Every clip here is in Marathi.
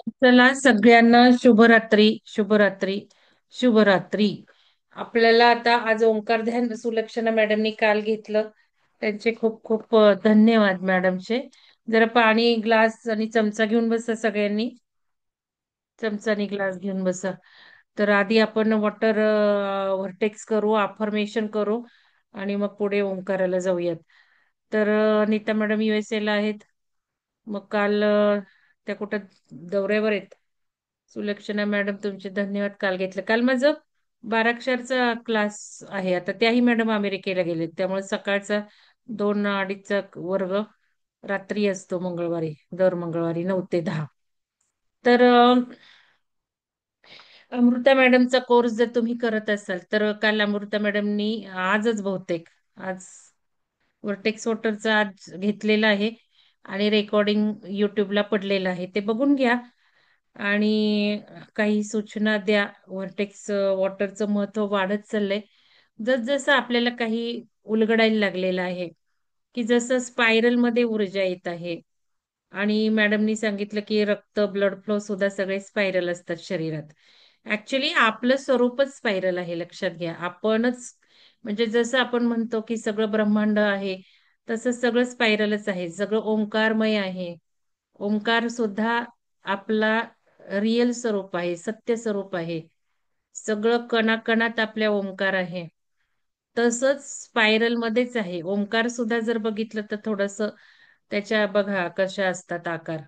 चला सगळ्यांना शुभरात्री. शुभरात्री. शुभरात्री. आपल्याला आता आज ओंकार ध्यान सुलक्षणा मॅडमनी काल घेतलं. त्यांचे खूप खूप धन्यवाद मॅडमचे. जरा पाणी ग्लास आणि चमचा घेऊन बसा सगळ्यांनी. चमचा आणि ग्लास घेऊन बसा. तर आधी आपण वॉटर व्हर्टेक्स करू, अफर्मेशन करू आणि मग पुढे ओंकाराला जाऊयात. तर नीता मॅडम USA ला आहेत. मग काल त्या कुठं दौऱ्यावर आहेत. सुलक्षणा मॅडम तुमचे धन्यवाद. काल घेतलं. काल माझं 12 अक्षरचा क्लास आहे. आता त्याही मॅडम अमेरिकेला गेलेत, त्यामुळे सकाळचा 2 अडीचचा वर्ग रात्री असतो मंगळवारी, दर मंगळवारी 9 ते 10. तर अमृता मॅडमचा कोर्स जर तुम्ही करत असाल तर काल अमृता मॅडमनी आजच बहुतेक आज वर्टेक्स वॉटरचा आज घेतलेला आहे आणि रेकॉर्डिंग युट्यूबला पडलेलं आहे, ते बघून घ्या आणि काही सूचना द्या. व्हर्टेक्स वॉटरचं महत्व वाढत चाललंय. जसजसं आपल्याला काही उलगडायला लागलेलं आहे, की जसं स्पायरल मध्ये ऊर्जा येत आहे. आणि मॅडमनी सांगितलं की रक्त ब्लड फ्लो सुद्धा सगळे स्पायरल असतात शरीरात. ऍक्च्युली आपलं स्वरूपच स्पायरल आहे, लक्षात घ्या. आपणच म्हणजे जसं आपण म्हणतो की सगळं ब्रह्मांड आहे, तसं सगळं स्पायरलच आहे, सगळं ओंकारमय आहे. ओंकार सुद्धा आपला रियल स्वरूप आहे, सत्य स्वरूप आहे. सगळं कणाकणात आपल्या ओंकार आहे. तसंच स्पायरल मध्येच आहे ओंकार सुद्धा. जर बघितलं तर थोडस त्याच्या बघा कशा असतात आकार.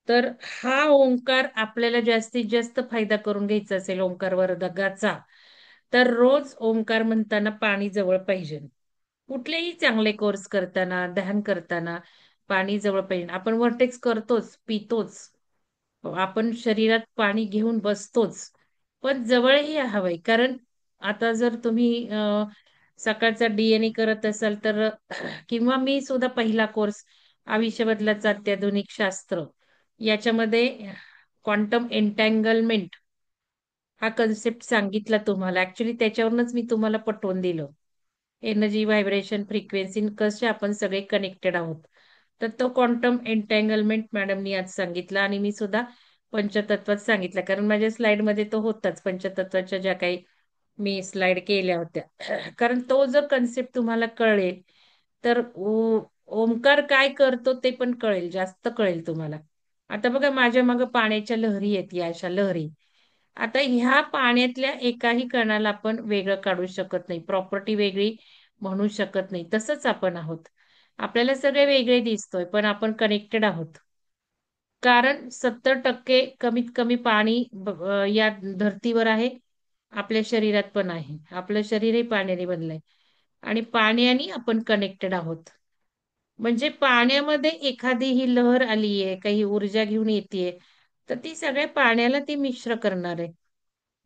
तर हा ओंकार आपल्याला जास्तीत जास्त फायदा करून घ्यायचा असेल ओंकार वर्धकाचा, तर रोज ओंकार म्हणताना पाणी जवळ पाहिजे. कुठलेही चांगले कोर्स करताना, ध्यान करताना पाणी जवळ पाहिजे. आपण वर्टेक्स करतोच, पितोच, आपण शरीरात पाणी घेऊन बसतोच, पण जवळही हवंय. कारण आता जर तुम्ही सकाळचा DNA करत असाल तर किंवा मी सुद्धा पहिला कोर्स आयुष्य बदलाचं अत्याधुनिक शास्त्र, याच्यामध्ये क्वांटम एन्टँगलमेंट हा कन्सेप्ट सांगितला तुम्हाला. ऍक्च्युली त्याच्यावरूनच मी तुम्हाला पटवून दिलं. एनर्जी, व्हायब्रेशन, फ्रिक्वेन्सी कसे आपण सगळे कनेक्टेड आहोत. तर तो क्वांटम एन्टँगलमेंट मॅडमनी आज सांगितला आणि मी सुद्धा पंचतत्वात सांगितलं. कारण माझ्या स्लाइडमध्ये तो होताच, पंचतत्वाच्या ज्या काही मी स्लाइड केल्या होत्या. कारण तो जर कन्सेप्ट तुम्हाला कळेल तर ओमकार काय करतो ते पण कळेल, जास्त कळेल तुम्हाला. आता बघा माझ्या मागे पाण्याच्या लहरी आहेत, या अशा लहरी. आता ह्या पाण्यातल्या एकाही कणाला आपण वेगळं काढू शकत नाही, प्रॉपर्टी वेगळी म्हणू शकत नाही. तसंच आपण आहोत. आपल्याला सगळे वेगळे दिसतोय पण आपण कनेक्टेड आहोत. कारण 70% कमीत कमी पाणी या धर्तीवर आहे, आपल्या शरीरात पण आहे. आपलं शरीरही पाण्याने बनलंय आणि पाण्याने आपण कनेक्टेड आहोत. म्हणजे पाण्यामध्ये एखादी ही लहर आलीये, काही ऊर्जा घेऊन येतेय, तर ती सगळ्या पाण्याला ती मिश्र करणार आहे.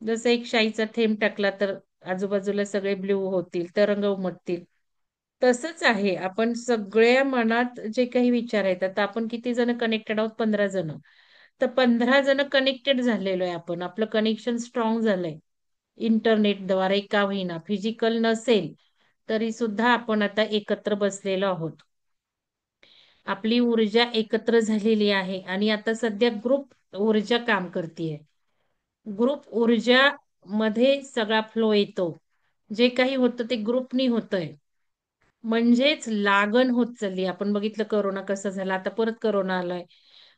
जसं एक शाईचा थेंब टाकला तर आजूबाजूला सगळे ब्ल्यू होतील, तरंग उमटतील. तसंच आहे. आपण सगळ्या मनात जे काही विचार आहेत, आता आपण किती जण कनेक्टेड आहोत? 15 जण. तर 15 जण कनेक्टेड झालेलो आहे आपण. आपलं कनेक्शन स्ट्रॉंग झालंय इंटरनेटद्वारे का होईना. फिजिकल नसेल तरी सुद्धा आपण आता एकत्र बसलेलो आहोत. आपली ऊर्जा एकत्र झालेली आहे आणि आता सध्या ग्रुप ऊर्जा काम करतेय. ग्रुप ऊर्जा मध्ये सगळा फ्लो येतो. जे काही होतं ते ग्रुपनी होतंय. म्हणजेच लागण होत चालली. आपण बघितलं करोना कसा झाला, आता परत करोना आलाय.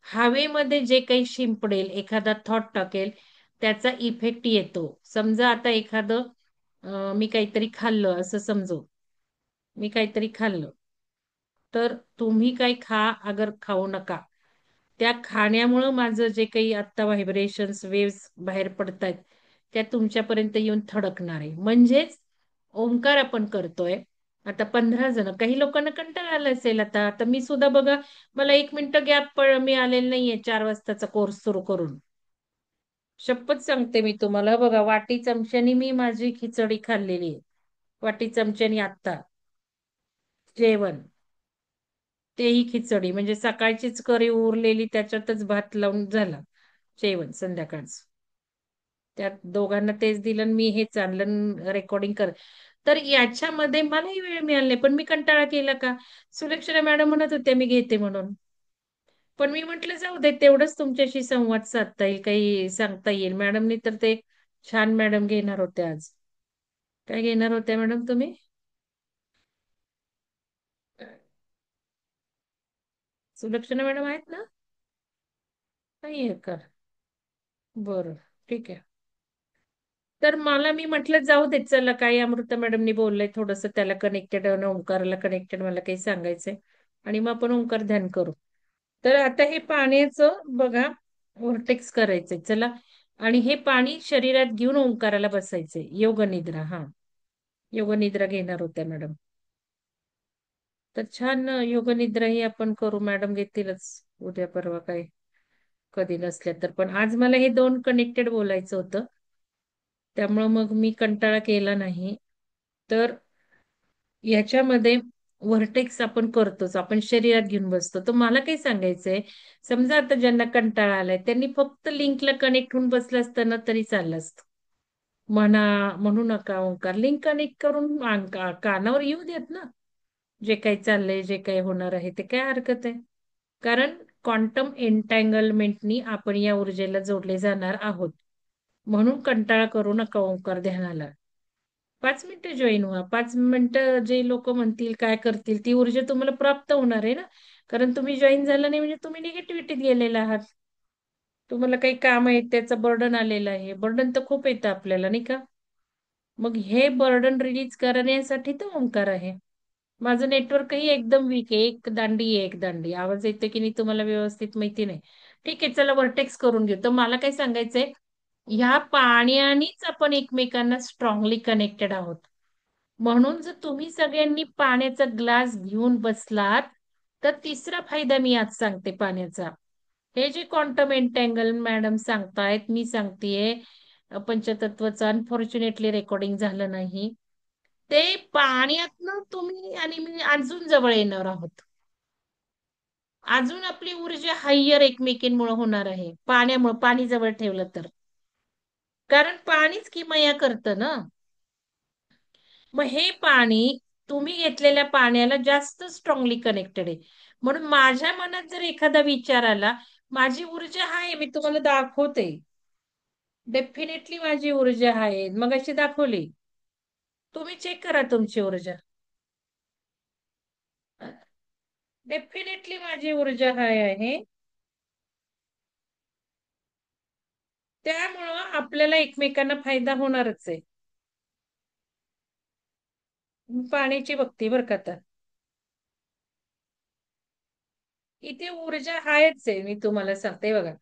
हवेमध्ये जे काही शिंपडेल, एखादा थॉट टाकेल, त्याचा इफेक्ट येतो. समजा आता एखादं मी काहीतरी खाल्लं असं समजू. मी काहीतरी खाल्लं तर तुम्ही काही खा अगर खाऊ नका. त्या खाण्यामुळं माझं जे काही आता व्हायब्रेशन्स वेव्स बाहेर पडतायत त्या तुमच्यापर्यंत येऊन थडकणार आहे. म्हणजेच ओंकार आपण करतोय. आता 15 जण, काही लोकांना कंटाळा आला असेल. आता आता मी सुद्धा बघा, मला 1 मिनिट गॅप मिळालेलं नाहीये 4 वाजताचा कोर्स सुरू करून. शपथ सांगते मी तुम्हाला. बघा वाटी चमच्यानी मी माझी खिचडी खाल्लेली आहे. वाटी चमच्यानी आत्ता जेवण, तेही खिचडी म्हणजे सकाळचीच करी उरलेली त्याच्यातच भात लावून झाला जेवण संध्याकाळच. त्या दोघांना तेच दिलं आणि मी हेच आणलं रेकॉर्डिंग कर. तर याच्यामध्ये मलाही वेळ मिळाला नाही, पण मी कंटाळा केला का? सुलक्षणा मॅडम म्हणत होत्या मी घेते म्हणून. पण मी म्हंटल जाऊ दे, तेवढंच तुमच्याशी संवाद साधता येईल, काही सांगता येईल. मॅडमनी तर ते छान मॅडम घेणार होते आज. काय घेणार होत्या मॅडम तुम्ही? सुलक्षणा मॅडम आहेत ना? नाही आहे का? बरं, ठीक आहे. तर मला मी म्हटलं जाऊ देत, चला काही अमृता मॅडमनी बोललंय थोडंसं त्याला कनेक्टेड, ओंकारला कनेक्टेड, मला काही सांगायचंय. आणि मग आपण ओंकार ध्यान करू. तर आता हे पाण्याचं बघा, व्हर्टेक्स करायचंय चला. आणि हे पाणी शरीरात घेऊन ओंकाराला बसायचंय. योग निद्रा, हा. योग निद्रा घेणार होत्या मॅडम. तर छान योग निद्रा ही आपण करू. मॅडम घेतीलच उद्या परवा काय, कधी नसल्या तर. पण आज मला हे दोन कनेक्टेड बोलायचं होतं, त्यामुळं मग मी कंटाळा केला नाही. तर ह्याच्यामध्ये व्हर्टेक्स आपण करतोच, आपण शरीरात घेऊन बसतो. तर मला काही सांगायचंय, समजा आता ज्यांना कंटाळा आलाय त्यांनी फक्त लिंकला कनेक्ट होऊन बसलं असतं ना तरी चाललं असतं. म्हणा, म्हणू नका ओंकार, लिंक कनेक्ट करून कानावर येऊ देत ना. जे काही चाललंय, जे काही होणार आहे ते, काय हरकत आहे. कारण क्वांटम एन्टँगलमेंटनी आपण या ऊर्जेला जोडले जाणार आहोत. म्हणून कंटाळा करू नका ओंकार ध्यानाला. 5 मिनिटं जॉईन व्हा. 5 मिनिटं जे लोक म्हणतील काय करतील, ती ऊर्जा तुम्हाला प्राप्त होणार आहे ना. कारण तुम्ही जॉईन झाला नाही म्हणजे तुम्ही निगेटिव्हिटीत गेलेला आहात. तुम्हाला काही काम आहे, त्याचं बर्डन आलेलं आहे. बर्डन तर खूप येतं आपल्याला, नाही का? मग हे बर्डन रिलीज करण्यासाठी तर ओंकार आहे. माझं नेटवर्कही एकदम वीक आहे. एक दांडी आहे, एक दांडी. आवाज येते की नाही तुम्हाला व्यवस्थित माहिती नाही. ठीक आहे, चला व्हर्टेक्स करून घेऊ. तर मला काय सांगायचंय, ह्या पाण्यानेच आपण एकमेकांना स्ट्रॉंगली कनेक्टेड आहोत. म्हणून जर तुम्ही सगळ्यांनी पाण्याचा ग्लास घेऊन बसलात, तर तिसरा फायदा मी आज सांगते पाण्याचा. हे जे क्वांटम एन्टँगल मॅडम सांगतायत, मी सांगतेय, पंचतत्वचं अनफॉर्च्युनेटली रेकॉर्डिंग झालं नाही. ते पाण्यातनं तुम्ही आणि मी अजून जवळ येणार आहोत. अजून आपली ऊर्जा हायर एकमेकींमुळे होणार आहे, पाण्यामुळे, पाणी जवळ ठेवलं तर. कारण पाणीच किमया करतं ना. मग हे पाणी तुम्ही घेतलेल्या पाण्याला जास्त स्ट्रॉंगली कनेक्टेड आहे. म्हणून माझ्या मनात जर एखादा विचार आला, माझी ऊर्जा आहे, मी तुम्हाला दाखवते. डेफिनेटली माझी ऊर्जा आहे, मग अशी दाखवली. तुम्ही चेक करा तुमची ऊर्जा. डेफिनेटली माझी ऊर्जा हाय आहे. त्यामुळं आपल्याला एकमेकांना फायदा होणारच आहे. पाण्याची बघती बरं का आता. इथे ऊर्जा आहेच आहे, मी तुम्हाला सांगते बघा.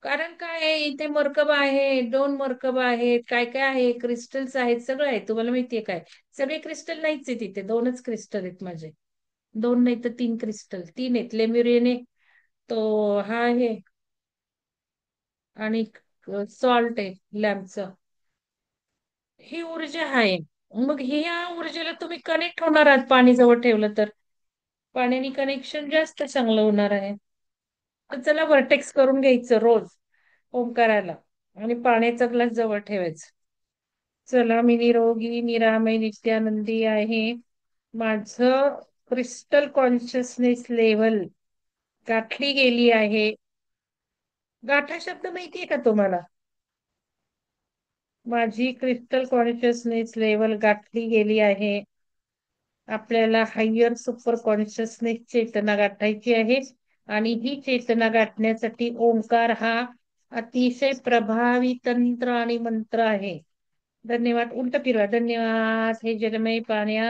कारण काय आहे, इथे मरकबा आहे, 2 मरकबा आहेत, काय काय आहे, क्रिस्टल्स आहेत, सगळं आहे. तुम्हाला माहितीये काय, सगळे क्रिस्टल नाहीच आहे तिथे, 2च क्रिस्टल आहेत माझे. 2 नाही तर 3 क्रिस्टल, 3 आहेत. लेम्युरियन तो हा आहे, आणि सॉल्ट आहे लॅम्पचं. ही ऊर्जा आहे. मग ह्या ऊर्जेला तुम्ही कनेक्ट होणार आहात पाणी जवळ ठेवलं तर. पाण्याने कनेक्शन जास्त चांगलं होणार आहे. तर चला व्हर्टेक्स करून घ्यायचं रोज ओंकाराला, आणि पाण्याचा ग्लास जवळ ठेवायचं. चला, मी निरोगी निरामय नित्यानंदी आहे. माझं क्रिस्टल कॉन्शियसनेस लेवल गाठली गेली आहे. गाठा शब्द माहितीये का तुम्हाला? माझी क्रिस्टल कॉन्शियसनेस लेवल गाठली गेली आहे. आपल्याला हायर सुपर कॉन्शियसनेस चेतना गाठायची आहे. आणि ही चेतना गाठण्यासाठी ओंकार हा अतिशय प्रभावी तंत्र आणि मंत्र आहे. धन्यवाद. उलट फिरवा. धन्यवाद. हे जलमय पाण्या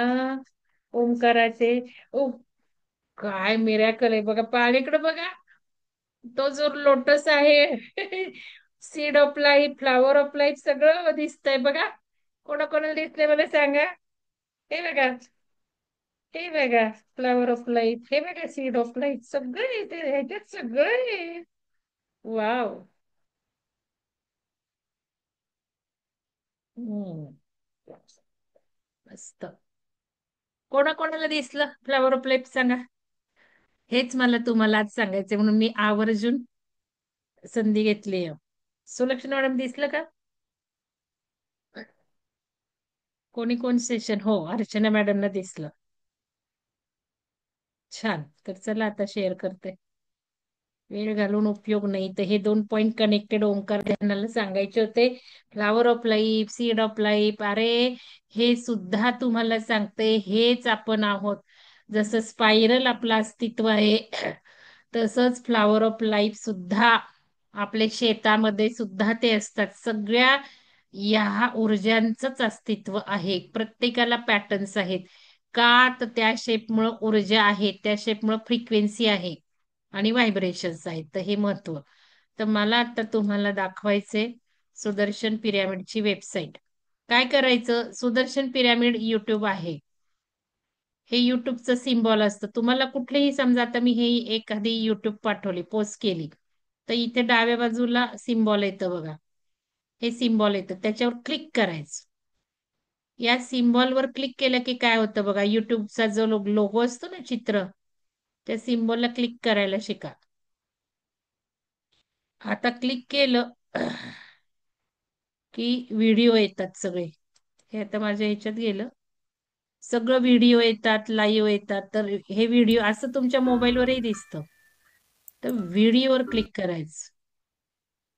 ओंकाराचे. ओ, काय मिरॅकल आहे बघा, पाण्याकडे बघा. तो जो लोटस आहे, seed of life, flower of life, सगळं दिसतंय बघा. कोणाकोणाला दिसतंय मला सांगा. हे बघा, हे बघा फ्लावर ऑफ लाईफ, हे बघा सीड ऑफ लाईफ, सगळं येते ह्याच्यात, सगळं आहे. वाव. हम्म. मस्त. कोणाकोणाला दिसलं फ्लावर ऑफ लाईफ सांगा. हेच मला तुम्हाला आज सांगायचंय, म्हणून मी आवर्जून संधी घेतली. सुलक्षणा मॅडम दिसलं का? कोणी कोण सेशन, हो, अर्चना मॅडमना दिसलं. छान. तर चला आता शेअर करते. वेळ घालून उपयोग नाही. तर हे 2 पॉइंट कनेक्टेड ओंकार ध्यानाला सांगायचे होते. Flower of life, seed of life, अरे हे सुद्धा तुम्हाला सांगते, हेच आपण आहोत. जसं स्पायरल आपलं अस्तित्व आहे तसंच फ्लावर ऑफ लाईफ सुद्धा आपल्या शेतामध्ये सुद्धा ते असतात. सगळ्या या ऊर्जांचंच अस्तित्व आहे. प्रत्येकाला पॅटर्न्स आहेत. का तर त्या शेपमुळे ऊर्जा आहे, त्या शेपमुळे फ्रिक्वेन्सी आहे आणि व्हायब्रेशन्स आहेत. तर हे महत्व. तर मला आता तुम्हाला दाखवायचे सुदर्शन पिरॅमिडची वेबसाईट. काय करायचं, सुदर्शन पिरॅमिड युट्यूब आहे. हे युट्यूबचं सिम्बॉल असतं. तुम्हाला कुठलेही समजा, आता मी हे एखादी युट्यूब पाठवली, पोस्ट केली, तर इथे डाव्या बाजूला सिम्बॉल येतं बघा. हे सिम्बॉल येतं, त्याच्यावर क्लिक करायचं. या सिम्बॉलवर क्लिक केलं की काय होतं बघा, युट्यूबचा जो लोगो असतो ना, चित्र, त्या सिम्बॉलला क्लिक करायला शिका. आता क्लिक केलं की व्हिडिओ येतात सगळे. हे आता माझ्या ह्याच्यात गेलं, सगळं व्हिडिओ येतात, लाईव्ह येतात. तर हे व्हिडिओ असं तुमच्या मोबाईलवरही दिसतं. तर व्हिडिओवर क्लिक करायचं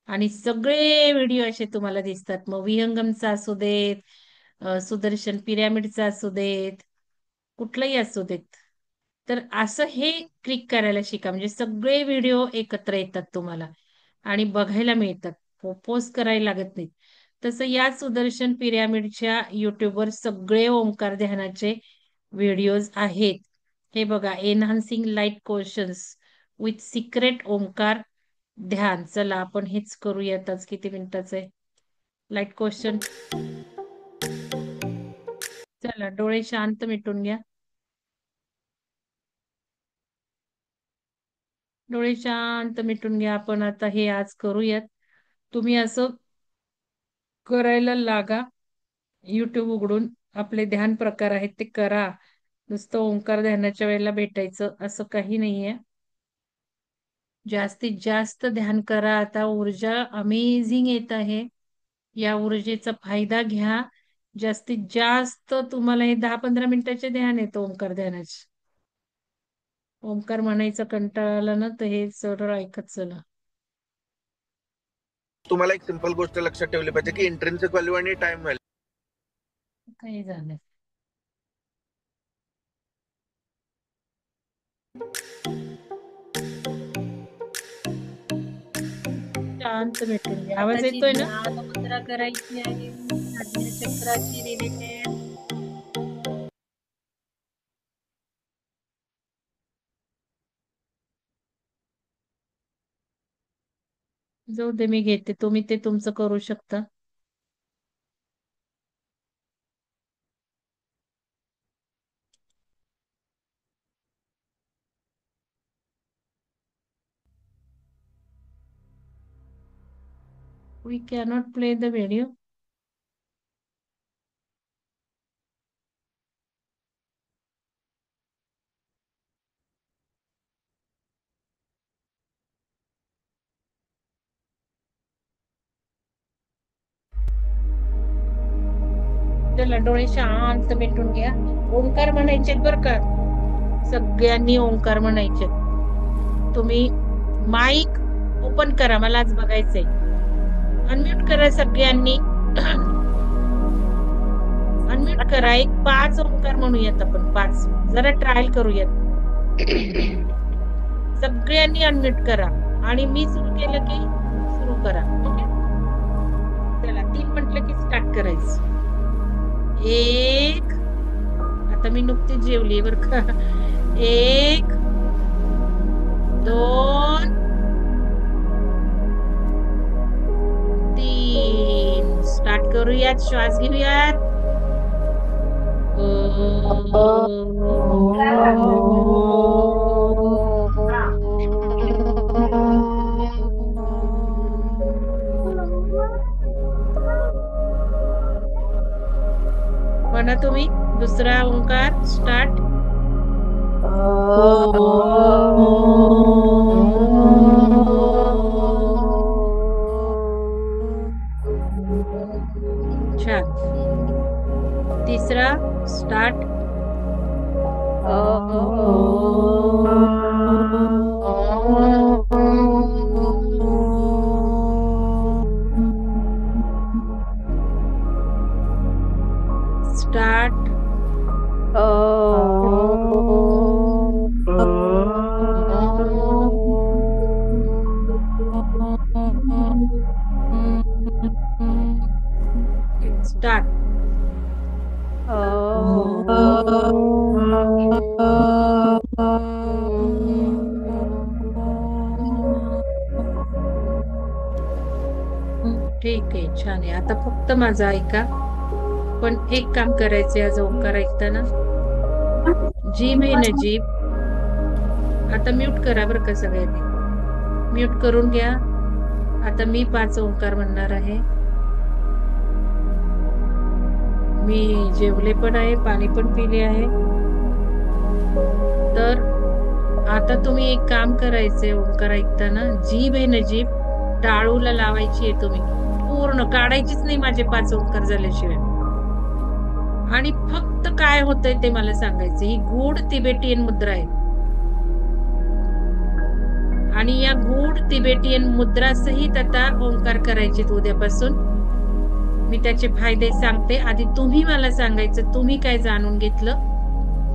आणि सगळे व्हिडिओ असे तुम्हाला दिसतात. मग विहंगमचा असू देत, सुदर्शन पिरॅमिडचा असू देत, कुठलंही असू देत. तर असं हे क्लिक करायला शिका, म्हणजे सगळे व्हिडिओ एकत्र येतात तुम्हाला आणि बघायला मिळतात. पोस्ट करायला लागत नाहीत. तसं या सुदर्शन पिरॅमिडच्या युट्यूबवर सगळे ओंकार ध्यानाचे व्हिडिओज आहेत. हे बघा, enhancing light questions with secret Omkar ध्यान. चला आपण हेच करूयात. आज किती मिनिटाचं आहे लाईट क्वेश्चन. चला डोळे शांत मिटून घ्या. डोळे शांत मिटून घ्या. आपण आता हे आज करूयात. तुम्ही असं करायला लागा. युट्यूब उघडून आपले ध्यान प्रकार आहेत ते करा. नुसतं ओंकार ध्यानाच्या वेळेला भेटायचं असं काही नाहीये. जास्तीत जास्त ध्यान करा. आता ऊर्जा अमेझिंग येत आहे. या ऊर्जेचा फायदा घ्या. जास्तीत जास्त तुम्हाला हे 10-15 मिनिटाचे ध्यान येतं ओंकार ध्यानाचे. ओंकार म्हणायचा कंटाळा आला ना, तर हे सरळ ऐकत चला. तुम्हाला एक सिंपल गोष्ट लक्षात ठेवली पाहिजे की इंट्रिन्सिक व्हॅल्यू आणि टाइम व्हॅल्यू. काही झालं, शांत भेटून घ्या. आवाज आता जी येतोय ना? ध्यान मुद्रा करायची आहे आज्ञाचक्राची रिलेटेड. जाऊ दे, मी घेते. तुम्ही ते तुमचं करू शकता. We cannot play the video. चला डोळे शांत मिटून घ्या. ओंकार म्हणायचे बर का, सगळ्यांनी ओंकार म्हणायचे. तुम्ही माईक ओपन करा, मला आज बघायचंय. अनम्यूट करा सगळ्यांनी. अनम्यूट करा. एक 5 ओंकार म्हणूयात आपण. 5 जरा ट्रायल करूयात. सगळ्यांनी अनम्यूट करा आणि मी सुरू केलं की सुरू करा. ओके, चला 3 म्हटलं की स्टार्ट करायचं. 1, आता मी नुकतीच जेवली बर का. 1, 2, 3. स्टार्ट करूयात. श्वास घेऊयात. म्हणा तुम्ही दुसरा ओंकार. स्टार्ट. छान. तिसरा. स्टार्ट. स्टार्ट. ठीक आहे, छान आहे. आता फक्त माझं ऐका. पण एक काम करायचे आज ओंकार ऐकताना. जीभ आहे ना, जीभ. आता म्यूट करा बरं का सगळ्यांनी. म्यूट करून घ्या. आता मी 5 ओंकार म्हणणार आहे. मी जेवले पण आहे, पाणी पण पिले आहे. तर आता तुम्ही एक काम करायचंय ओंकार ऐकताना. जीभ आहे ना, जीभ टाळूला लावायची आहे तुम्ही. पूर्ण काढायचीच नाही माझे 5 ओंकार झाल्याशिवाय. आणि फक्त काय होतंय ते मला सांगायचं. ही गूढ तिबेटियन मुद्रा आहे. आणि या गूढ तिबेटियन मुद्रा सहित आता ओंकार करायचे उद्यापासून. मी त्याचे फायदे सांगते. आधी तुम्ही मला सांगायचं तुम्ही काय जाणून घेतलं,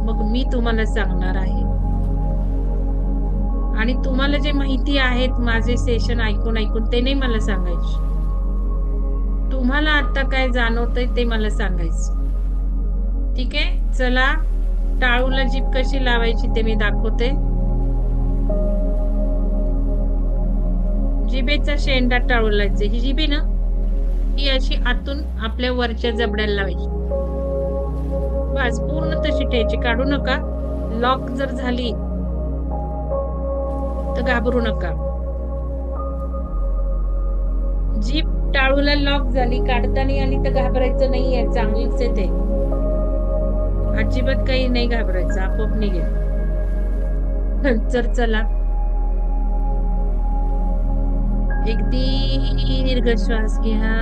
मग मी तुम्हाला सांगणार आहे. आणि तुम्हाला जे माहिती आहेत माझे सेशन ऐकून ते नाही मला सांगायचे. तुम्हाला आता काय जाणवतंय ते मला सांगायचं. ठीक आहे, चला. टाळूला जीभ कशी लावायची ते मी दाखवते. जिभेचा शेंडा टाळूला लावायचा. ही जिभे ना, ही अशी आतून आपल्या वरच्या जबड्याला लावायची. बस पूर्ण तशी ठेवायची, काढू नका. लॉक जर झाली तर घाबरू नका. जीभ टाळूला लॉक झाली काढताना आणि तर घाबरायचं नाहीये. चांगलीच आहे ते, अजिबात काही नाही घाबरायचं, आपोआप निघेल. चला, एक दीर्घ श्वास घ्या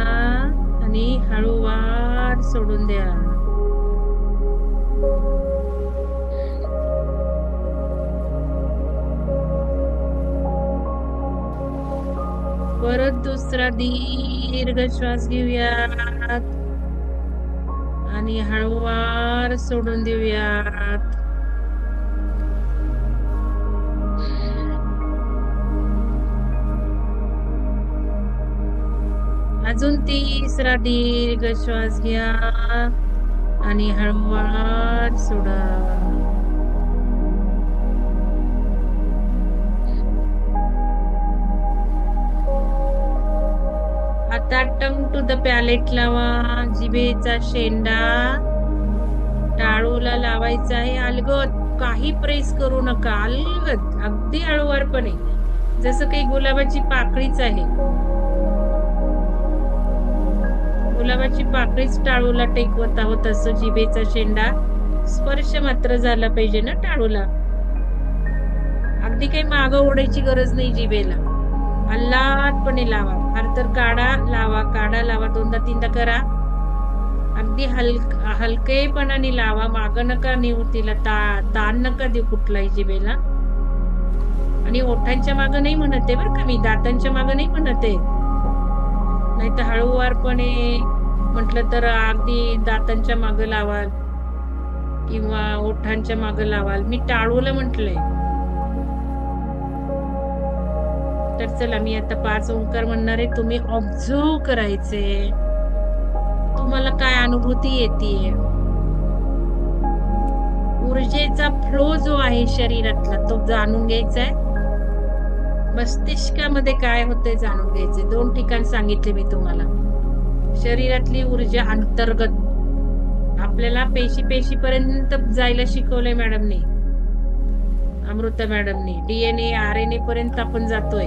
आणि हळूवार सोडून द्या. परत दुसरा दीर्घ श्वास घेऊयात आणि हळूवार सोडून देऊयात. अजून तिसरा दीर्घ श्वास घ्या आणि हळूवार सोडा. आता टंग टू द पॅलेट लावा. जिभेचा शेंडा टाळूला लावायचा आहे. अलगद, काही प्रेस करू नका. अलगद, अगदी हळूवारपणे, जसं काही गुलाबाची पाकळीच आहे. गुलाबाची पाकळीच टाळूला टेकवत आहोत असं जिभेचा शेंडा स्पर्श मात्र झाला पाहिजे ना टाळूला. अगदी काही मागं ओढायची गरज नाही जिभेला. आल्हादपणे लावा. फार तर काढा लावा, काढा लावा, 2दा-3दा करा. अगदी हलकेपणाने लावा. मागं नका नेऊ तिला, ताण नका देऊ कुठलाही जिभेला. आणि ओठांच्या मागं नाही म्हणते बरं का मी, दातांच्या मागं नाही म्हणते. नाही तर हळूवारपणे म्हटलं तर अगदी दातांच्या मागं लावाल किंवा ओठांच्या मागं लावाल. मी टाळूला म्हटलंय. तर चला, मी आता 5 ओंकार म्हणणार आहे. तुम्ही ऑब्झर्व करायचे तुम्हाला काय अनुभूती येते. ऊर्जेचा फ्लो जो आहे शरीरातला तो जाणून घ्यायचा आहे. मस्तिष्कामध्ये काय होते जाणून घ्यायचे. 2 ठिकाण सांगितले मी तुम्हाला. शरीरातली ऊर्जा अंतर्गत आपल्याला पेशी पर्यंत जायला शिकवलंय मॅडमनी, अमृता मॅडमनी. DNA RNA पर्यंत आपण जातोय.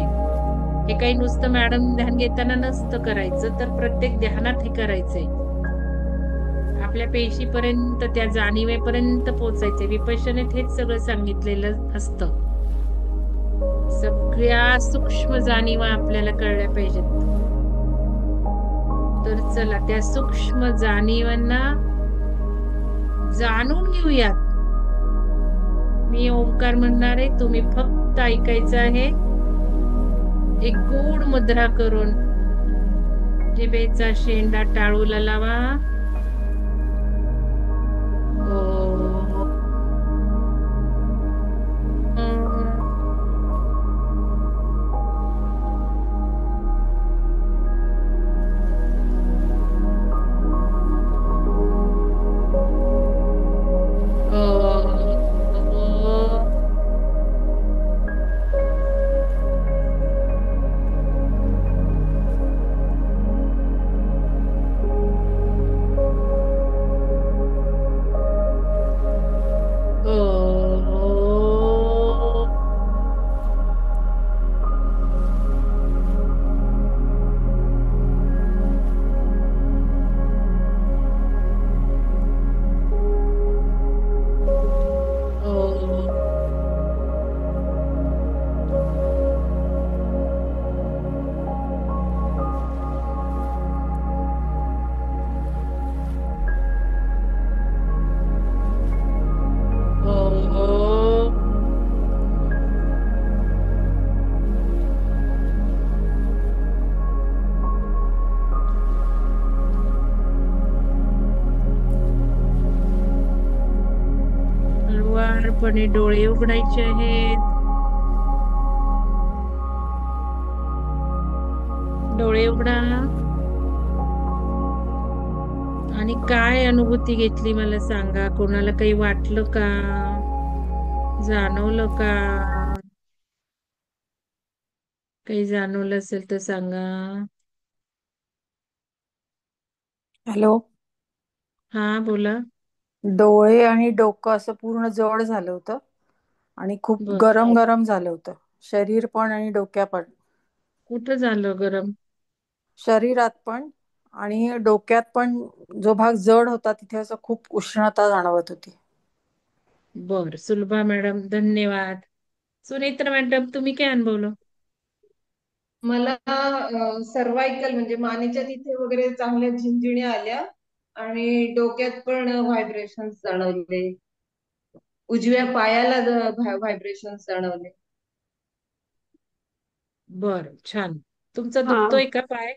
हे काही नुसतं मॅडम ध्यान घेताना नसतं करायचं, तर प्रत्येक ध्यानात हे करायचंय. आपल्या पेशीपर्यंत, त्या जाणीवेपर्यंत पोहोचायचे. विपश्यनेत हेच सगळं सांगितलेलं असतं. सगळ्या सूक्ष्म जाणीवा आपल्याला कळल्या पाहिजेत. तर चला, त्या सूक्ष्म जाणीवांना जाणून घेऊयात. मी ओंकार म्हणणार आहे, तुम्ही फक्त ऐकायचं आहे. एक गूढ मुद्रा करून जिभेचा शेंडा टाळूला लावा. शांतपणे डोळे उघडायचे आहेत. डोळे उघडा. आणि काय अनुभूती घेतली मला सांगा. कोणाला काही वाटलं का? जाणवलं का? काही जाणवलं असेल तर सांगा. हॅलो. हा, बोला. डोळे आणि डोकं असं पूर्ण जड झालं होतं आणि खूप बर. गरम गरम झालं होतं. शरीर पण आणि डोक्या पण. कुठं झालं गरम? शरीरात पण आणि डोक्यात पण. जो भाग जड होता तिथे असं खूप उष्णता जाणवत होती. बर, सुलभा मॅडम, धन्यवाद. सुनेत्र मॅडम, तुम्ही काय अनुभवलं? मला सर्वायकल म्हणजे मानेच्या तिथे वगैरे चांगल्या झिंझिण्या आल्या आणि डोक्यात पण व्हायब्रेशन जाणवले. उजव्या पायाला व्हायब्रेशन जाणवले. बर, छान. तुमचा हा. दुखतोय का पाय?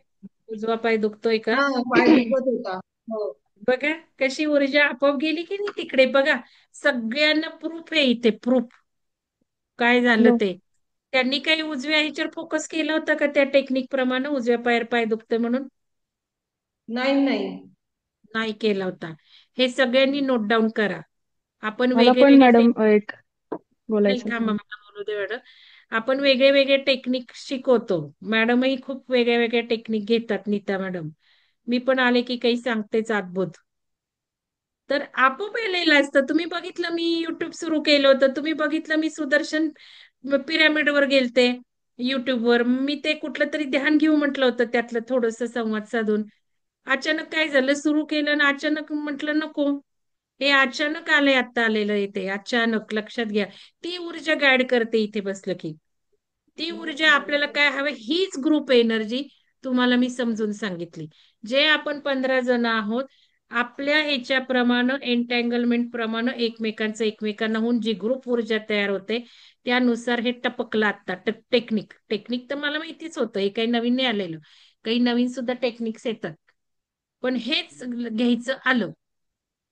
उजवा पाय दुखतोय का? हा, पाय दुखत होता. हो. बघा कशी ऊर्जा आपोआप गेली की नाही तिकडे. बघा, सगळ्यांना प्रूफ आहे इथे, प्रूफ. काय झालं हॅलो. ते. त्यांनी काही उजव्या ह्याच्यावर फोकस केला होता का त्या टेक्निक प्रमाणे, उजव्या पायावर पाय दुखतोय म्हणून? नाही नाही. नाही केला होता. हे सगळ्यांनी नोट डाऊन करा. आपण मला वेगळे पण वेगळे मॅडम एक नाही, बोलायचं थांबा, होतं. मला बोलू दे मॅडम. आपण वेगळे वेगळे टेक्निक शिकवतो. मॅडमही खूप वेगळ्या वेगळ्या टेक्निक घेतात, नीता मॅडम. मी पण आले की काही सांगतेच अद्भुत. तर आपोआप आलेलं असतं. तुम्ही बघितलं, मी युट्यूब सुरू केलं होतं. तुम्ही बघितलं, मी सुदर्शन पिरामिडवर गेलते युट्यूबवर. मी ते कुठलं तरी ध्यान घेऊ म्हटलं होतं, त्यातलं थोडंसं संवाद साधून. अचानक काय झालं, सुरू केलं आणि अचानक म्हटलं नको. हे अचानक आलंय, आता आलेलं इथे अचानक. लक्षात घ्या, ती ऊर्जा गाईड करते इथे बसलं की. ती ऊर्जा आपल्याला काय हवे, हीच ग्रुप एनर्जी तुम्हाला मी समजून सांगितली. जे आपण 15 जण आहोत, आपल्या ह्याच्याप्रमाणे एन्टँगलमेंट प्रमाणे एकमेकांचं एकमेकांना होऊन जी ग्रुप ऊर्जा तयार होते, त्यानुसार हे टपकलं आता. टेक्निक टेक्निक तर मला माहितीच होतं, हे काही नवीन नाही आलेलं. काही नवीन सुद्धा टेक्निक्स येतात, पण हेच घ्यायचं आलं.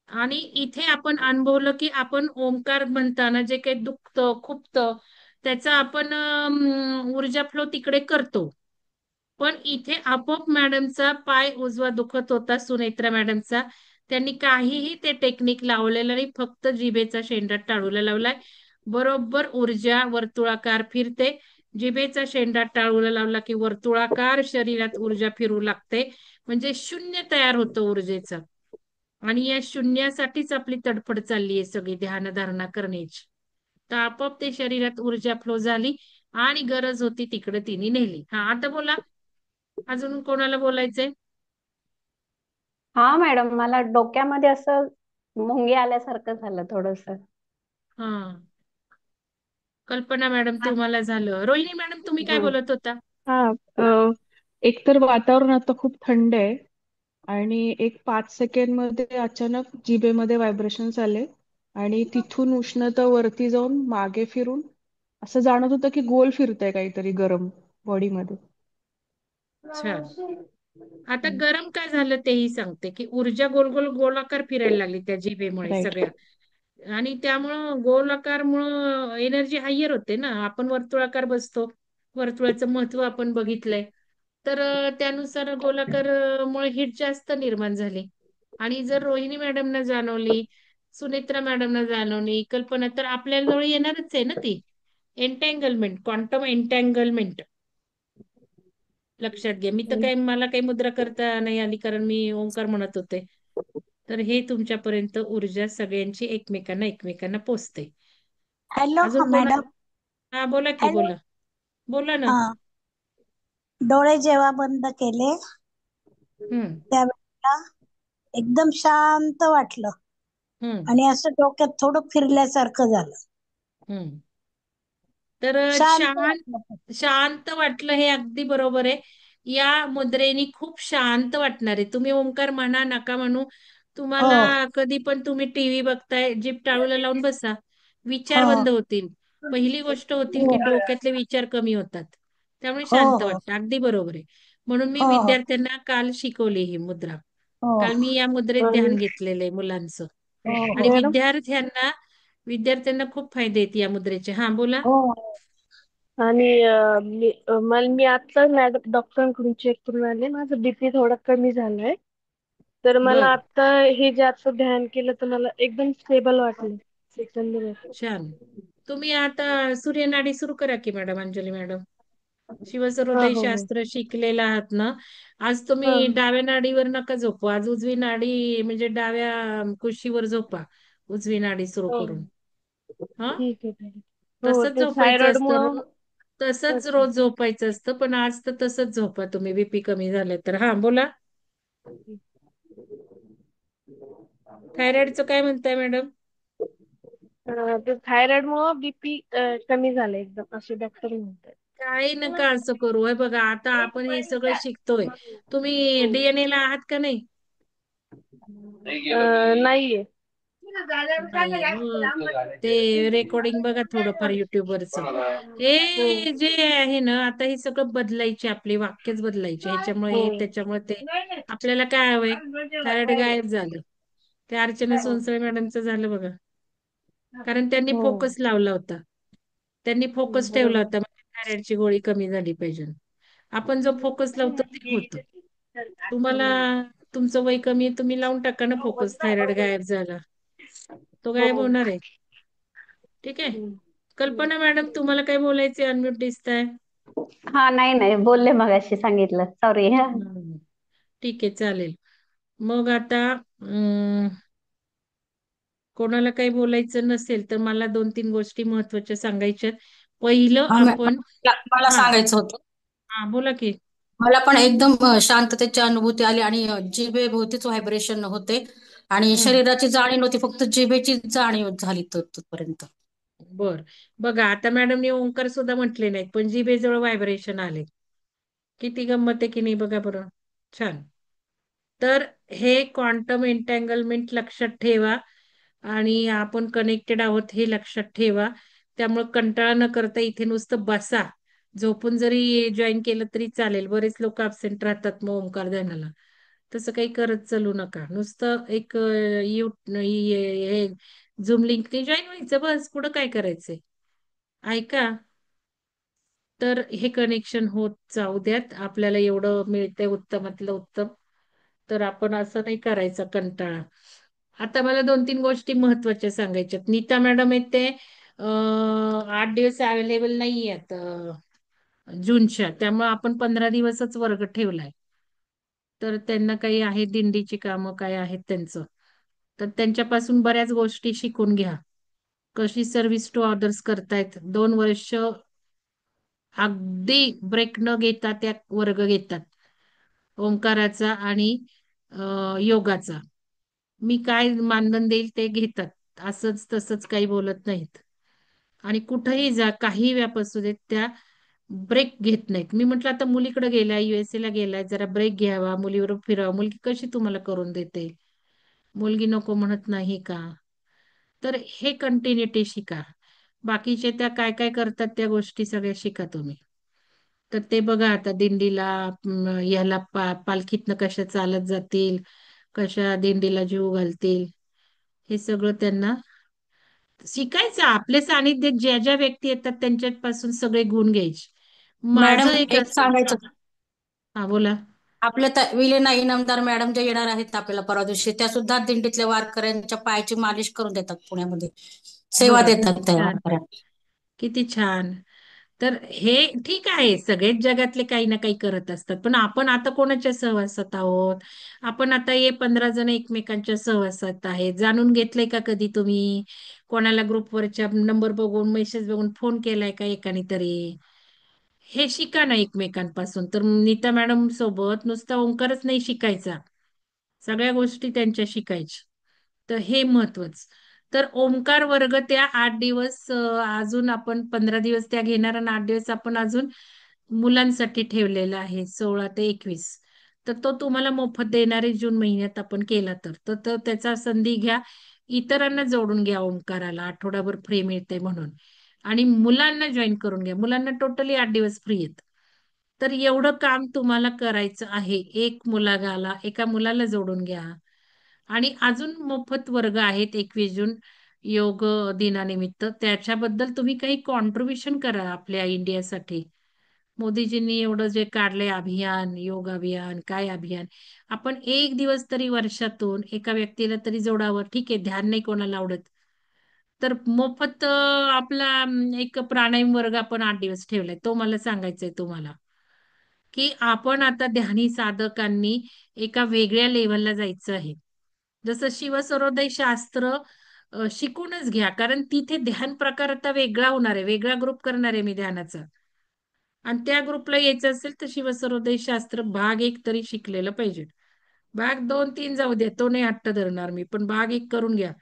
आणि इथे आपण अनुभवलं की आपण ओंकार म्हणताना जे काही दुखतं खुपतं, त्याचा आपण ऊर्जा फ्लो तिकडे करतो. पण इथे आपोआप मॅडमचा पाय उजवा दुखत होता, सुनेत्रा मॅडमचा. त्यांनी काहीही ते टेक्निक लावलेलं नाही, फक्त जिभेचा शेंडा टाळूला लावलाय. बरोबर ऊर्जा वर्तुळाकार फिरते. जिभेचा शेंडा टाळूला लावला की वर्तुळाकार शरीरात ऊर्जा फिरू लागते. म्हणजे शून्य तयार होतं ऊर्जेचं. आणि या शून्यासाठीच आपली तडफड चालली आहे सगळी ध्यानधारणा करण्याची. तर आपोआप ते शरीरात ऊर्जा फ्लो झाली आणि गरज होती तिकडे तिने नेली. हा, आता बोला. अजून कोणाला बोलायचंय? हा मॅडम, मला डोक्यामध्ये असं मुंगी आल्यासारखं झालं थोडस. हा, कल्पना मॅडम तुम्हाला झालं. रोहिणी मॅडम तुम्ही काय बोलत होता? हा. एकतर वातावरण आता खूप थंड आहे आणि एक 5 सेकंड मध्ये अचानक जिभेमध्ये व्हायब्रेशन्स आले आणि तिथून उष्णता वरती जाऊन मागे फिरून असं जाणवत होतं की गोल फिरतंय काहीतरी गरम बॉडीमध्ये. छान. आता गरम काय झालं तेही सांगते, की ऊर्जा गोल गोल गोलाकार फिरायला लागली त्या जिभेमुळे राईट. सगळ्या. आणि त्यामुळं गोलाकारमुळं एनर्जी हायर होते ना. आपण वर्तुळाकार बसतो, वर्तुळाचं महत्व आपण बघितलंय. तर त्यानुसार गोलाकार मुळे हिट जास्त निर्माण झाली. आणि जर रोहिणी मॅडमना जाणवली, सुनेत्रा मॅडमना जाणवली कल्पना, तर आपल्या जवळ येणारच आहे ना ती एन्टँगलमेंट, क्वांटम एन्टँगलमेंट. लक्षात घ्या. मी तर काही, मला काही मुद्रा करता नाही आली, कारण मी ओंकार म्हणत होते. तर हे तुमच्यापर्यंत ऊर्जा सगळ्यांची एकमेकांना एकमेकांना पोचते. हॅलो अजून कोणा? मॅडम. हा, बोला की, हॅलो. बोला. बोला ना. हा, डोळे जेव्हा बंद केले हम्म. त्यावेळेला एकदम शांत वाटलं हम्म. आणि असं डोक्यात थोडं फिरल्यासारखं झालं. हम्म. तर शांत शांत वाटलं. शांत वाटलं, हे अगदी बरोबर आहे. या मुद्रेने खूप शांत वाटणार आहे. तुम्ही ओंकार म्हणा नका म्हणू, हो तुम्हाला कधी पण तुम्ही टीव्ही बघताय, जीभ टाळूला लावून बसा, विचार हो बंद होतील. पहिली गोष्ट होतील हो की डोक्यातले विचार कमी होतात. त्यामुळे हो शांत हो वाटतं. अगदी बरोबर आहे. म्हणून मी हो विद्यार्थ्यांना काल शिकवली ही मुद्रा. हो काल मी या मुद्रेत आणि ध्यान घेतलेलं आहे मुलांचं. हो आणि हो मॅडम. विद्यार्थ्यांना खूप फायदे आहेत या मुद्रेचे. हा बोला. हो. आणि मी आता मॅडम डॉक्टरांकडून चेक करून आले, माझं बीपी थोडा कमी झालाय. तर मला बर, आता हे जे आता ध्यान केलं तर मला एकदम स्टेबल वाटलं एकंदर. छान. तुम्ही आता सूर्यनाडी सुरू करा की मॅडम, अंजली मॅडम. हा शिवसहृदय हो हो. शास्त्र शिकलेला आहात ना. आज हा तुम्ही डाव्या नाडीवर नका झोपू, आज उजवी नाडी म्हणजे डाव्या कुशीवर झोपा, उजवी नाडी सुरू हो. करून. हा, ठीक आहे ठीक आहे. हो तसंच ते झोपायचं थायरॉइड असतं. मुळे. तसंच अच्छा. रोज झोपायचं असतं, पण आज तर तसंच झोपा तुम्ही, बीपी कमी झाले तर. हा बोला. थायरॉइडचं काय म्हणताय मॅडम? ते थायरॉइड मुळे बीपी कमी झालं एकदम असे डॉक्टर म्हणतात. काही नका असं करू. हे बघा, आता आपण हे सगळं शिकतोय. तुम्ही डीएनए ला आहात का नाही? नाहीये. नाहीये मग. ते रेकॉर्डिंग बघा थोडंफार युट्यूबवरचं. हे जे आहे ना, आता हे सगळं बदलायचे, आपले वाक्यच बदलायचे. ह्याच्यामुळे हो. हे, त्याच्यामुळे ते. आपल्याला काय हवंय? थायरॉइड गायब झालं. ते अर्चना सोनसळे मॅडमचं झालं बघा. कारण त्यांनी हो. फोकस लावला होता. त्यांनी फोकस ठेवला बरोबर. होता, म्हणजे थायरॉइडची गोळी कमी झाली पाहिजे. आपण जो फोकस लावतो ते होतं. तुम्हाला, तुमचं वय कमी आहे, तुम्ही लावून टाका ना फोकस, थायरॉइड गायब झाला. तो हो. गायब होणार आहे. ठीक आहे. कल्पना मॅडम, तुम्हाला काय बोलायचे? अनम्यूट दिसताय. हा, नाही नाही, बोलले मगाशी, सांगितलं, सॉरी. हम्म. ठीक आहे, चालेल. मग आता कोणाला काही बोलायचं नसेल तर मला 2-3 गोष्टी महत्वाच्या सांगायच्यात. पहिलं हा आपण. मला हा सांगायचं होतं. हा बोला की. मला पण एकदम शांततेची अनुभूती आली आणि जिभेभोवतीच व्हायब्रेशन होते आणि हम्म. शरीराची जाणीव नव्हती, फक्त जिभेची जाणीव झाली तिथपर्यंत. बर, बघा आता मॅडमने ओंकार सुद्धा म्हटले नाहीत, पण जिभेजवळ व्हायब्रेशन आले. किती गंमत आहे की नाही, बघा बरं. छान. तर हे क्वांटम एंटँगलमेंट लक्षात ठेवा आणि आपण कनेक्टेड आहोत हे लक्षात ठेवा. त्यामुळे कंटाळा न करता इथे नुसतं बसा. झोपून जरी जॉईन केलं तरी चालेल. बरेच लोक अब्सेंट राहतात मग ओंकार ध्यानाला. तसं काही करत चालू नका. नुसतं एक हे झूम लिंकने जॉईन व्हायचं, बस. पुढं काय करायचंय? ऐका. तर हे कनेक्शन होत जाऊ द्यात. आपल्याला एवढं मिळतंय उत्तमातलं उत्तम, तर आपण असं नाही करायचा कंटाळा. आता मला 2-3 गोष्टी महत्वाच्या सांगायच्यात. नीता मॅडम आहेत ते 8 दिवस अवेलेबल नाही आहेत जूनच्या, त्यामुळे आपण 15 दिवसच वर्ग ठेवलाय. तर त्यांना काही आहे दिंडीची कामं काय आहेत त्यांचं, तर त्यांच्यापासून बऱ्याच गोष्टी शिकून घ्या. कशी सर्व्हिस टू ऑर्डर्स करतायत. 2 वर्ष अगदी ब्रेक न घेता त्या वर्ग घेतात, ओंकाराचा आणि योगाचा. मी काय मानधन देईल ते घेतात, असंच तसंच काही बोलत नाहीत. आणि कुठेही जा, काही व्याप असू देत, त्या ब्रेक घेत नाहीत. मी म्हटलं आता मुलीकडे गेलाय, USA ला गेलाय, जरा ब्रेक घ्यावा, मुलीवर फिरावा. मुलगी कशी तुम्हाला करून देते? मुलगी नको म्हणत नाही का? तर हे कंटिन्युटी शिका. बाकीचे त्या काय काय करतात त्या गोष्टी सगळ्या शिका तुम्ही. तर ते बघा आता दिंडीला, ह्याला पालखीतनं कशा चालत जातील, कशा दिंडीला जीव घालतील, हे सगळं त्यांना शिकायचं. आपल्या सानिध्यात ज्या ज्या व्यक्ती येतात त्यांच्यापासून सगळे गुण घ्यायचे. माझं मॅडम एक एक असायचं. सांगायचं, हा बोला. आपल्या विलेना इनामदार मॅडम ज्या येणार आहेत आपल्याला परवा दिवशी, त्या सुद्धा दिंडीतल्या वारकऱ्यांच्या पायाची मालिश करून देतात पुण्यामध्ये, सेवा बघा देतात किती त्या छान, वारकऱ्यांना. किती छान. तर हे ठीक आहे, सगळेच जगातले काही ना काही करत असतात, पण आपण आता कोणाच्या सहवासात आहोत? आपण आता हे 15 जण एकमेकांच्या सहवासात आहेत. जाणून घेतलंय का कधी तुम्ही? कोणाला ग्रुपवरच्या नंबर बघून, मेसेज बघून फोन केलाय का एकाने तरी? हे शिका ना एकमेकांपासून. तर नीता मॅडम सोबत नुसता ओंकारच नाही शिकायचा, सगळ्या गोष्टी त्यांच्या शिकायच्या. तर हे महत्वाचं. तर ओंकार वर्ग त्या 8 दिवस, अजून आपण 15 दिवस त्या घेणार आणि 8 दिवस आपण अजून मुलांसाठी ठेवलेला आहे, 16 ते 21. तर तो तुम्हाला मोफत देणार आहे जून महिन्यात आपण केला तर. तर त्याचा संधी घ्या. इतरांना जोडून घ्या ओंकाराला, आठवडाभर फ्री मिळते म्हणून. आणि मुलांना जॉईन करून घ्या. मुलांना टोटली 8 दिवस फ्री आहेत. तर एवढं काम तुम्हाला करायचं आहे. एका मुलाला जोडून घ्या. आणि अजून मोफत वर्ग आहेत 21 जून योग दिनानिमित्त त्याच्याबद्दल तुम्ही काही कॉन्ट्रीब्युशन करा आपल्या इंडियासाठी. मोदीजींनी एवढं जे काढलंय अभियान, योग अभियान, काय अभियान, आपण एक दिवस तरी वर्षातून एका व्यक्तीला तरी जोडावं. ठीक आहे, ध्यान नाही कोणाला आवडत, तर मोफत आपला एक प्राणायाम वर्ग आपण 8 दिवस ठेवलाय. तो मला सांगायचंय तुम्हाला, की आपण आता ध्यानी साधकांनी एका वेगळ्या लेवलला जायचं आहे. जसं शिवसरोदय शास्त्र शिकूनच घ्या, कारण तिथे ध्यान प्रकार आता वेगळा होणार आहे, वेगळा ग्रुप करणार आहे मी ध्यानाचा. आणि त्या ग्रुपला यायचं असेल तर शिवसरोदय शास्त्र भाग 1 तरी शिकलेलं पाहिजे. भाग 2, 3 जाऊ द्या, तो नाही हट्ट धरणार मी, पण भाग 1 करून घ्या.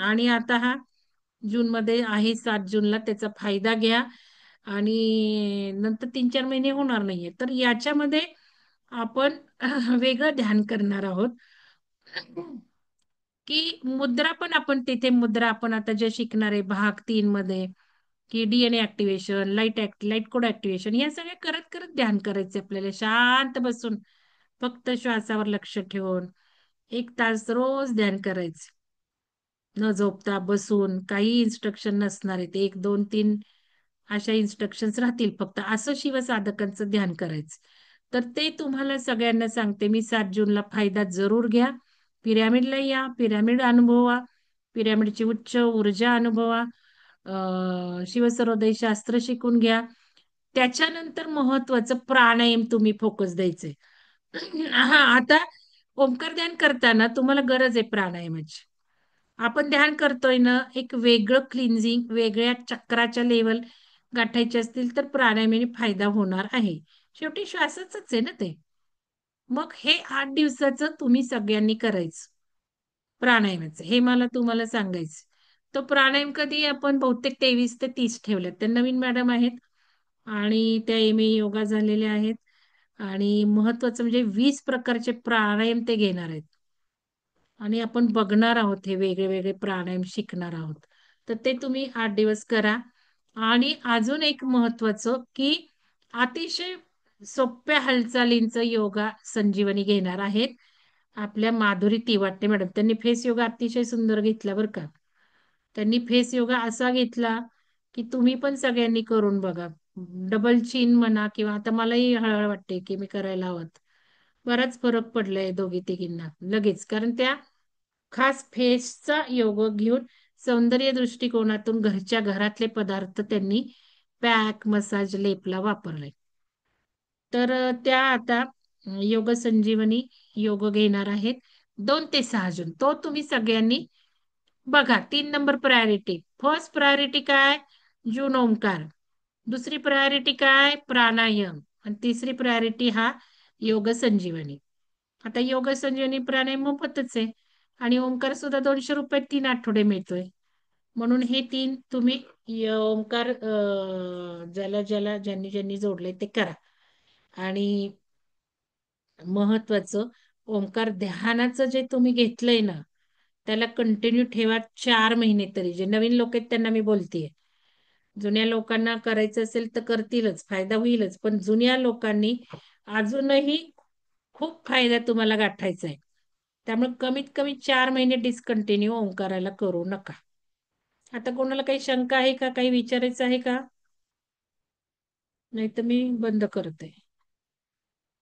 आणि आता हा जून मध्ये आहे, 7 जूनला त्याचा फायदा घ्या. आणि नंतर 3-4 महिने होणार नाहीये, तर याच्यामध्ये आपण वेगळं ध्यान करणार आहोत. की मुद्रा पण आपण तिथे, मुद्रा आपण आता जे शिकणार आहे भाग 3 मध्ये, की DNA activation, light code activation, या सगळ्या करत करत ध्यान करायचे आपल्याला, शांत बसून फक्त श्वासावर लक्ष ठेवून 1 तास रोज ध्यान करायचं. न झोपता बसून, काही इन्स्ट्रक्शन नसणार आहेत, 1, 2, 3 अशा इन्स्ट्रक्शन्स राहतील फक्त. असं शिवसाधकांचं ध्यान करायचं. तर ते तुम्हाला सगळ्यांना सांगते मी, 7 जूनला फायदा जरूर घ्या. पिरॅमिडला या, पिरॅमिड अनुभवा, पिरॅमिडची उच्च ऊर्जा अनुभवा, शिवसरोदय शास्त्र शिकून घ्या. त्याच्यानंतर महत्वाचं प्राणायाम तुम्ही फोकस द्यायचे. हा, आता ओंकार ध्यान करताना तुम्हाला गरज आहे प्राणायामाची. आपण ध्यान करतोय ना, एक वेगळं क्लिन्झिंग, वेगळ्या चक्राच्या लेवल गाठायचे असतील तर प्राणायामाने फायदा होणार आहे. शेवटी श्वासाच आहे ना ते. मग हे 8 दिवसाचं तुम्ही सगळ्यांनी करायचं प्राणायामाचं, हे मला तुम्हाला सांगायचं. तो प्राणायाम कधी आपण बहुतेक 23 ते 30 ठेवलेत. त्या नवीन मॅडम आहेत आणि त्या एम ए योगा झालेल्या आहेत. आणि महत्वाचं म्हणजे 20 प्रकारचे प्राणायाम ते घेणार आहेत. आणि आपण बघणार आहोत, हे वेगळे वेगळे प्राणायाम शिकणार आहोत. तर ते तुम्ही 8 दिवस करा. आणि अजून एक महत्वाचं, की अतिशय सोप्या हालचालींचं योगा संजीवनी घेणार आहेत आपल्या माधुरी तिवाटे मॅडम. त्यांनी फेस योगा अतिशय सुंदर घेतला बरं का. त्यांनी फेस योगा असा घेतला की तुम्ही पण सगळ्यांनी करून बघा. डबल चीन म्हणा, किंवा आता मलाही हळहळ वाटते की मी करायला हवं. बराच फरक पडलाय दोघी तिघींना लगेच, कारण त्या खास फेसचा योग घेऊन सौंदर्य दृष्टिकोनातून घरच्या घरातले पदार्थ त्यांनी पॅक, मसाज, लेपला वापरले. तर त्या आता योग संजीवनी योग घेणार आहेत 2 ते 6 जून. तो तुम्ही सगळ्यांनी बघा. 3 नंबर प्रायोरिटी. फर्स्ट प्रायोरिटी काय? जून ओंकार. दुसरी प्रायोरिटी काय? प्राणायाम. आणि तिसरी प्रायोरिटी हा योग संजीवनी. आता योग संजीवनी प्राणायाम मोफतच आहे, आणि ओंकार सुद्धा 200 रुपये 3 आठवडे मिळतोय. म्हणून हे 3 तुम्ही ओंकार ज्याला ज्याला ज्यांनी ज्यांनी जोडले ते करा. आणि महत्वाचं, ओंकार ध्यानाचं जे तुम्ही घेतलंय ना, त्याला कंटिन्यू ठेवा 4 महिने तरी. जे नवीन लोक आहेत त्यांना मी बोलतेय, जुन्या लोकांना करायचं असेल तर करतीलच, फायदा होईलच, पण जुन्या लोकांनी अजूनही खूप फायदा तुम्हाला गाठायचा आहे. त्यामुळे कमीत कमी 4 महिने डिस्कंटिन्यू ओंकाराला करू नका. आता कोणाला काही शंका आहे का, काही विचारायचं आहे का? नाही तर मी बंद करते.